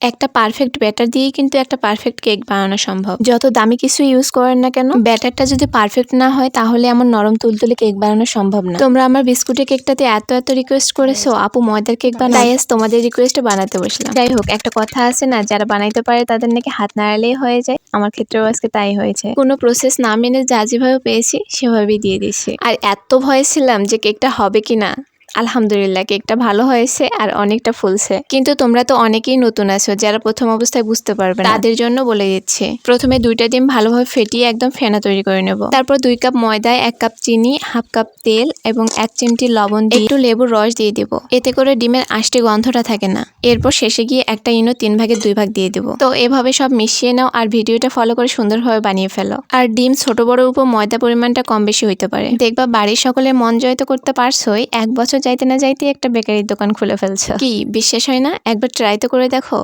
একটা perfect batter দিয়েই কিন্তু একটা পারফেক্ট কেক বানানো সম্ভব। যত দামি কিছু ইউজ করেন না কেন, ব্যাটারটা যদি পারফেক্ট না হয় তাহলে এমন নরম তুলতুলে কেক বানানো সম্ভব না। তোমরা আমার বিস্কুটের কেকটাতে এত রিকোয়েস্ট করেছো আপু ময়দার কেক বানাও, তাই আজ তোমাদের রিকোয়েস্টে বানাতে বসলাম। যাই হোক, একটা কথা আছে না, যারা বানাইতে পারে তাদের নাকি হাত নাড়ালেই হয়ে যায়। আমার ক্ষেত্রেও আজকে তাই হয়েছে। কোনো প্রসেস না মেনে যেভাবে পেয়েছি সেভাবেই দিয়ে দিচ্ছি। আর এত ভয় ছিলাম যে কেকটা হবে কিনা। আলহামদুলিল্লাহ, কেকটা ভালো হয়েছে আর অনেকটা ফুলছে। কিন্তু তোমরা তো অনেকেই নতুন আছো, যারা প্রথম অবস্থায় বুঝতে পারবে না, তাদের জন্য বলে দিচ্ছি। প্রথমে 2টা ডিম ভালোভাবে ফেটিয়ে একদম ফেনা তৈরি করে নেব। তারপর 2 কাপ ময়দায় 1 কাপ চিনি, হাফ কাপ তেল এবং 1 চিমটি লবণ দিয়ে একটু লেবুর রস দিয়ে দেব। এতে করে ডিমের আষ্টে গন্ধটা থাকে না। এরপর শেষে গিয়ে একটা ইনো 3 ভাগের 2 ভাগ দিয়ে দেব। তো এভাবে সব মিশিয়ে নাও আর ভিডিওটা ফলো করে সুন্দরভাবে বানিয়ে ফেলো। আর ডিম ছোট বড় উপর ময়দা পরিমাণটা কম বেশি হইতে পারে। দেখবা বাড়ির সকলের মন জয় তো করতে পারছোই, 1 বছর যাইতে না যাইতে একটা বেকারির দোকান খুলে ফেলছো। কি বিশ্বাস হয় না? একবার ট্রাই তো করে দেখো।